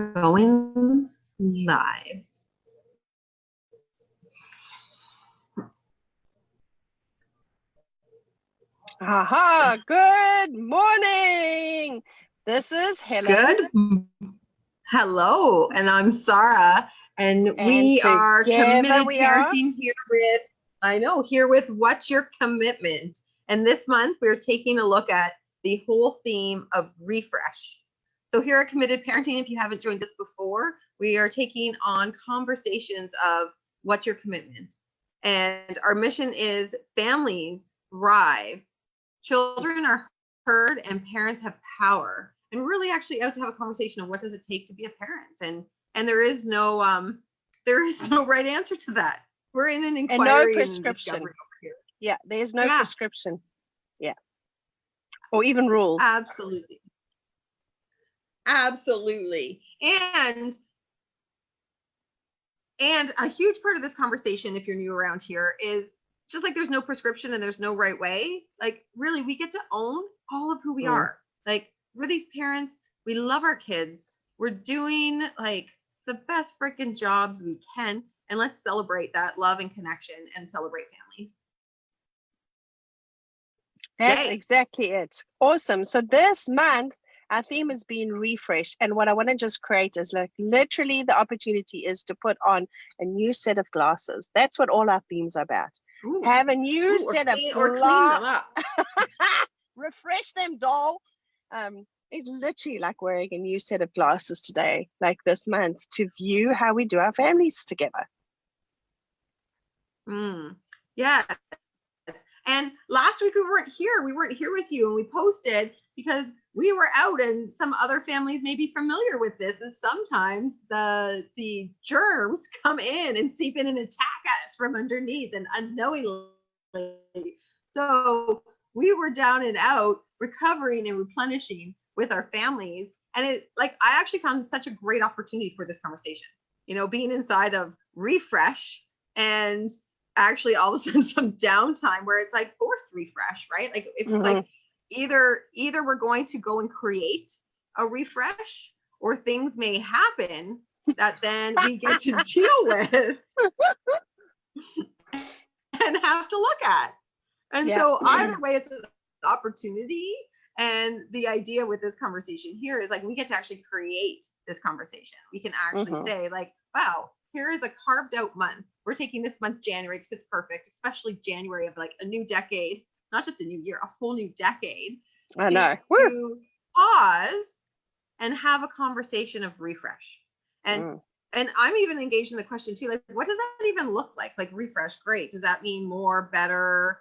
Going live. Aha, good morning. This is Helen. Good. Hello, and I'm Sarah, and we are committed parenting here with What's Your Commitment? And this month we're taking a look at the whole theme of refresh. So here at Committed Parenting, if you haven't joined us before, we are taking on conversations of what's your commitment? And our mission is families thrive, children are heard, and parents have power. And really actually out to have a conversation of what does it take to be a parent. And there is no right answer to that. We're in an inquiry and discovery over here. Yeah, there's no prescription. Yeah. Or even rules. Absolutely. And a huge part of this conversation, if you're new around here, is just like there's no prescription and there's no right way. Like really, we get to own all of who we are. Like we're these parents, we love our kids, we're doing like the best freaking jobs we can, and let's celebrate that love and connection and celebrate families. That's exactly it. Awesome. So this month, our theme has been refresh. And what I want to just create is like literally the opportunity is to put on a new set of glasses. That's what all our themes are about. Ooh. Have a new set of glasses. Or clean them up. Refresh them, doll. It's literally like wearing a new set of glasses today, like this month, to view how we do our families together. Yeah. And last week we weren't here with you, and we posted because we were out, and some other families may be familiar with this, is sometimes the germs come in and seep in and attack us from underneath and unknowingly. So we were down and out recovering and replenishing with our families. And I actually found such a great opportunity for this conversation, being inside of refresh and actually all of a sudden some downtime where it's like forced refresh, right? Like if like either we're going to go and create a refresh, or things may happen that then we get to deal with and have to look at. And so either way, it's an opportunity. And the idea with this conversation here is like we get to actually create this conversation. We can actually say like, wow, here is a carved out month. We're taking this month, January, because it's perfect, especially January of like a new decade, not just a new year, a whole new decade. I know. To pause and have a conversation of refresh. And I'm even engaged in the question too, like, what does that even look like? Like refresh, great. Does that mean more, better,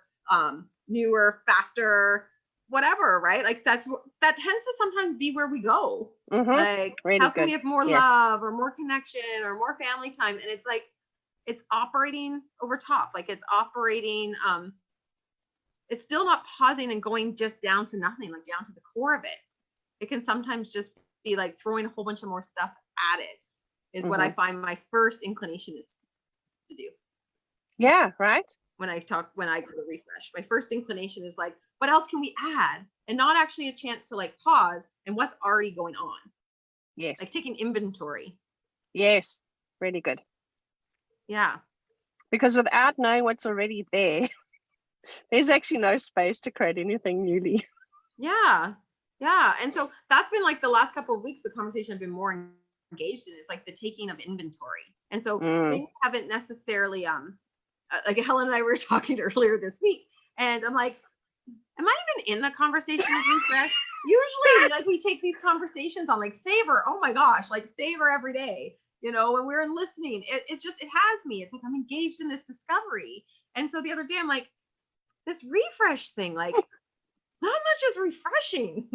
newer, faster, whatever, right? Like that tends to sometimes be where we go. Like really how can we have more love or more connection or more family time? And it's like it's operating over top, like it's operating it's still not pausing and going just down to nothing, like down to the core of it. It can sometimes just be like throwing a whole bunch of more stuff at it is what I find my first inclination is to do. Yeah, right. When I go to refresh, my first inclination is like, what else can we add? And not actually a chance to like pause and what's already going on. Yes. Like taking inventory. Yes. Really good. Yeah. Because without knowing what's already there, there's actually no space to create anything newly. Yeah. And so that's been like the last couple of weeks, the conversation I've been more engaged in is like the taking of inventory. And so things haven't necessarily, like Helen and I were talking earlier this week, and I'm like, am I even in the conversation of refresh? Usually like we take these conversations on like savor. Oh my gosh, like savor every day, when we're listening, it has me. It's like I'm engaged in this discovery. And so the other day I'm like, this refresh thing, like not much is refreshing.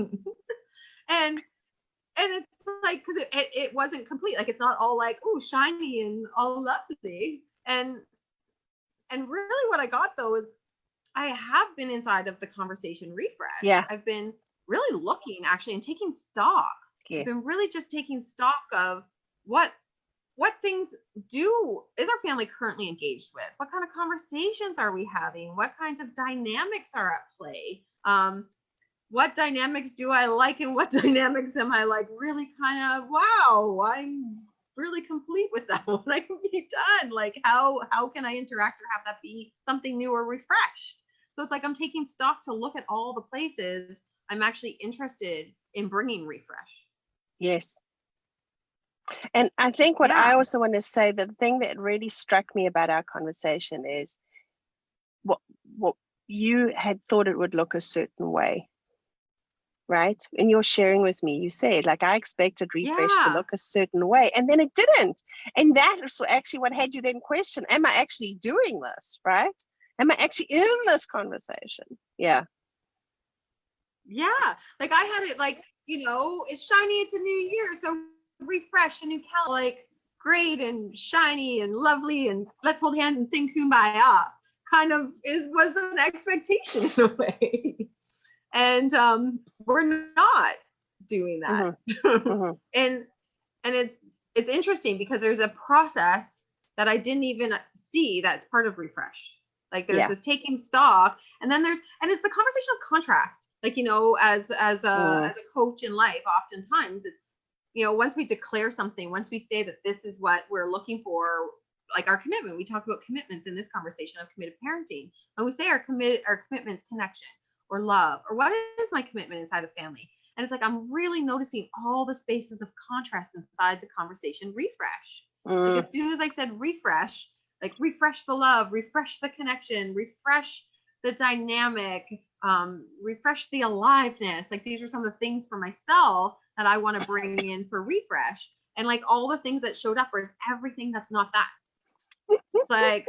and it's like, because it wasn't complete. Like it's not all like, oh, shiny and all lovely. And really what I got though is I have been inside of the conversation refresh. Yeah. I've been really looking actually and taking stock. Yes. I've been really just taking stock of what things is our family currently engaged with? What kind of conversations are we having? What kinds of dynamics are at play? what dynamics do I like and what dynamics am I like really kind of, wow, I'm really complete with that one. I can be done. Like how can I interact or have that be something new or refreshed? So it's like I'm taking stock to look at all the places I'm actually interested in bringing refresh. Yes. And I think what I Yeah. also want to say, the thing that really struck me about our conversation is what you had thought it would look a certain way, right? And you're sharing with me, you said, like, I expected refresh to Yeah. look a certain way, and then it didn't. And that was actually what had you then question, am I actually doing this, right? Am I actually in this conversation? Yeah. Yeah. Like I had it like, it's shiny, it's a new year. So refresh a new calendar, like great and shiny and lovely and let's hold hands and sing Kumbaya kind of was an expectation in a way. And we're not doing that. Mm-hmm. Mm-hmm. and it's interesting because there's a process that I didn't even see that's part of refresh. Like there's this taking stock, and then it's the conversation of contrast. Like, as a coach in life, oftentimes it's, once we declare something, once we say that this is what we're looking for, like our commitment, we talk about commitments in this conversation of committed parenting. When we say our commitment's connection or love, or what is my commitment inside of family? And it's like, I'm really noticing all the spaces of contrast inside the conversation refresh. Like as soon as I said refresh, like refresh the love, refresh the connection, refresh the dynamic, refresh the aliveness. Like these are some of the things for myself that I want to bring in for refresh. And like all the things that showed up was everything that's not that. It's like,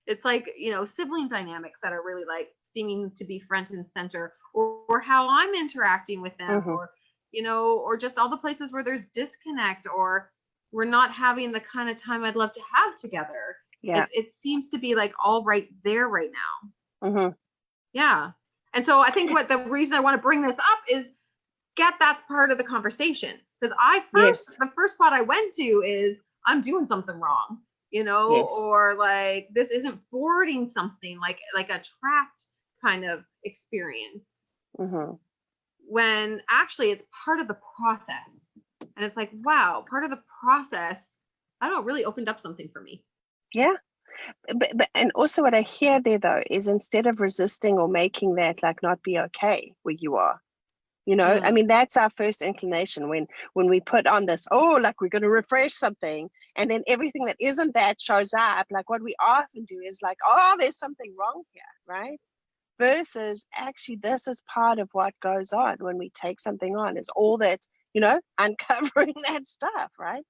it's like, sibling dynamics that are really like seeming to be front and center, or how I'm interacting with them, or, or just all the places where there's disconnect, or we're not having the kind of time I'd love to have together. Yeah. It seems to be like all right there right now. Mm-hmm. Yeah. And so I think the reason I want to bring this up is that's part of the conversation. Because the first spot I went to is I'm doing something wrong, or like this isn't forwarding something like a trapped kind of experience. Mm-hmm. When actually it's part of the process. And it's like, wow, part of the process, I don't know, really opened up something for me. Yeah. But and also what I hear there though is instead of resisting or making that like not be okay where you are, I mean, that's our first inclination when we put on this, like we're going to refresh something, and then everything that isn't that shows up. Like what we often do is like, there's something wrong here, right? Versus actually this is part of what goes on when we take something on, is all that, uncovering that stuff, right?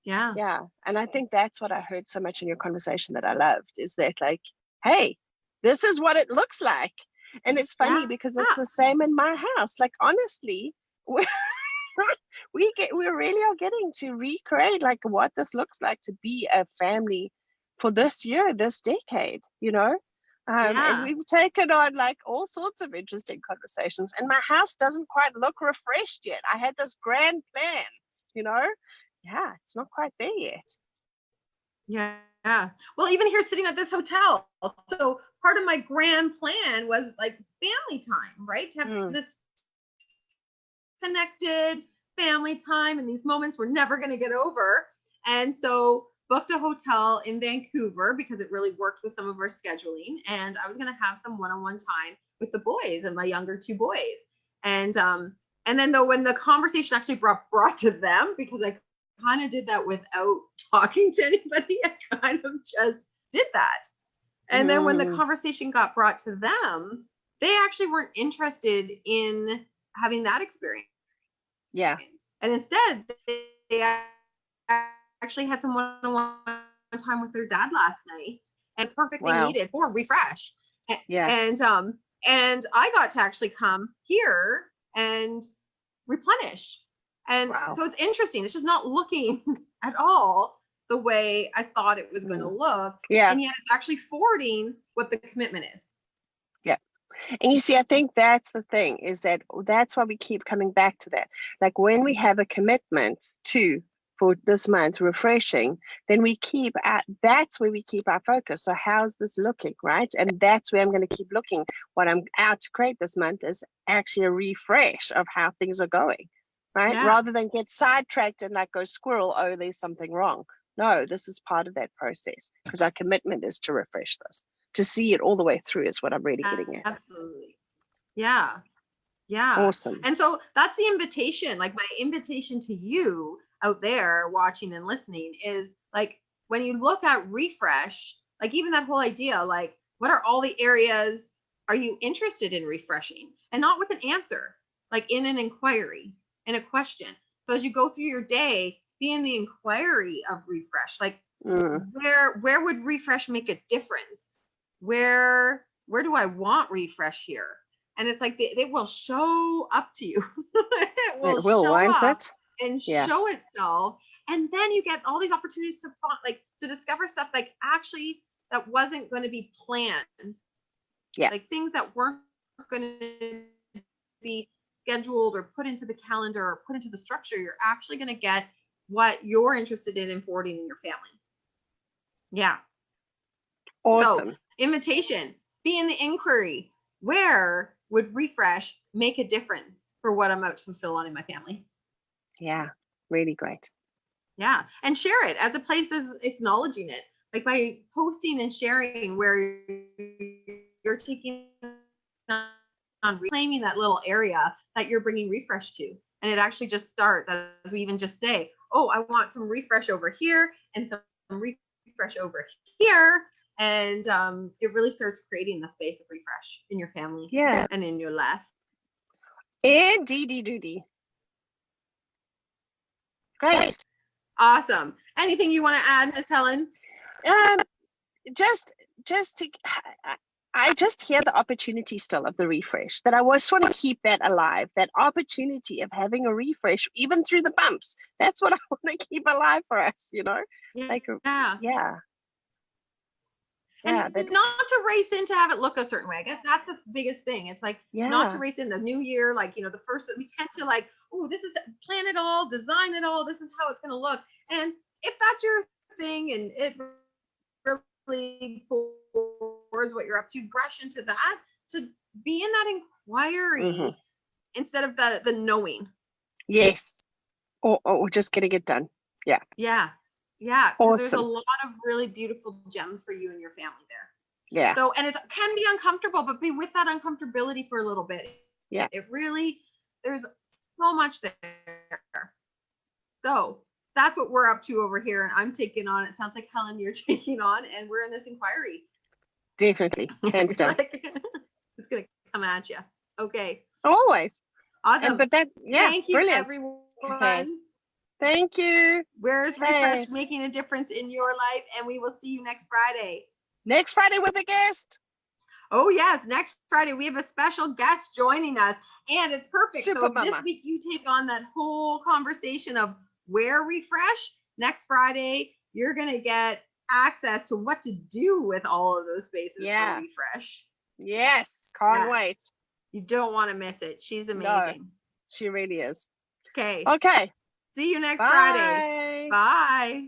Yeah. And I think that's what I heard so much in your conversation that I loved, is that like, hey, this is what it looks like. And it's funny because it's the same in my house. Like, honestly, we really are getting to recreate like what this looks like to be a family for this year, this decade, and we've taken on like all sorts of interesting conversations, and my house doesn't quite look refreshed yet. I had this grand plan, it's not quite there yet. Yeah. Well, even here sitting at this hotel. So part of my grand plan was like family time, right? To have this connected family time, and these moments we're never going to get over. And so booked a hotel in Vancouver because it really worked with some of our scheduling. And I was going to have some one-on-one time with the boys and my younger two boys. And then though, when the conversation actually brought to them, because I kind of did that without talking to anybody, I kind of just did that. And then when the conversation got brought to them, they actually weren't interested in having that experience. Yeah. And instead, they actually had some one-on-one time with their dad last night, and perfectly needed for refresh. Yeah. And I got to actually come here and replenish. And so it's interesting. It's just not looking at all the way I thought it was going to look. Yeah. And yet it's actually forwarding what the commitment is. Yeah. And you see, I think that's the thing, is that's why we keep coming back to that. Like when we have a commitment to, for this month, refreshing, then we keep at, that's where we keep our focus. So how's this looking, right? And that's where I'm going to keep looking. What I'm out to create this month is actually a refresh of how things are going, right? Yeah. Rather than get sidetracked and like go squirrel, oh, there's something wrong. No, this is part of that process, because our commitment is to refresh this, to see it all the way through is what I'm really getting at. Absolutely. Yeah. Yeah. Awesome. And so that's the invitation. Like my invitation to you out there watching and listening is like, when you look at refresh, like even that whole idea, like what are all the areas are you interested in refreshing? And not with an answer, like in an inquiry, in a question. So as you go through your day, be in the inquiry of refresh. Like where would refresh make a difference? Where do I want refresh here? And it's like they will show up to you. It will show won't up it? and Yeah. show itself. And then you get all these opportunities to like to discover stuff like actually that wasn't going to be planned. Yeah. Like things that weren't going to be scheduled or put into the calendar or put into the structure. You're actually going to get what you're interested in forwarding in your family. Yeah. Awesome. So, invitation, be in the inquiry. Where would refresh make a difference for what I'm about to fulfill on in my family? Yeah, really great. Yeah. And share it as a place as acknowledging it. Like by posting and sharing where you're taking on reclaiming that little area that you're bringing refresh to. And it actually just starts as we even just say, oh, I want some refresh over here and some refresh over here. And it really starts creating the space of refresh in your family and in your life. Indeedy doody. Great. Awesome. Anything you want to add, Miss Helen? Just to, I just hear the opportunity still of the refresh, that I just want to keep that alive, that opportunity of having a refresh, even through the bumps. That's what I want to keep alive for us, you know? Yeah. Like, yeah. Yeah, and not to race in to have it look a certain way. I guess that's the biggest thing. It's like not to race in the new year. Like, the first, we tend to like, oh, this is plan it all, design it all. This is how it's going to look. And if that's your thing and it really pours what you're up to, brush into that, to be in that inquiry instead of the knowing. Yes. Or just getting it done. Yeah. Yeah. Yeah, awesome. There's a lot of really beautiful gems for you and your family there. Yeah. So, and it can be uncomfortable, but be with that uncomfortability for a little bit. Yeah. It really, there's so much there. So that's what we're up to over here, and I'm taking on. It sounds like Helen, you're taking on, and we're in this inquiry. Definitely, hands down. It's gonna come at you. Okay. Always. Awesome. But that, Thank you, brilliant. everyone. Okay. Thank you. Where's refresh making a difference in your life? And we will see you next Friday. Next Friday with a guest. Oh, yes. Next Friday, we have a special guest joining us. And it's perfect. Super so mama. This week, you take on that whole conversation of where refresh. Next Friday, you're going to get access to what to do with all of those spaces for refresh. Yes. Can't wait. You don't want to miss it. She's amazing. No, she really is. Okay. Okay. See you next Friday. Bye. Bye.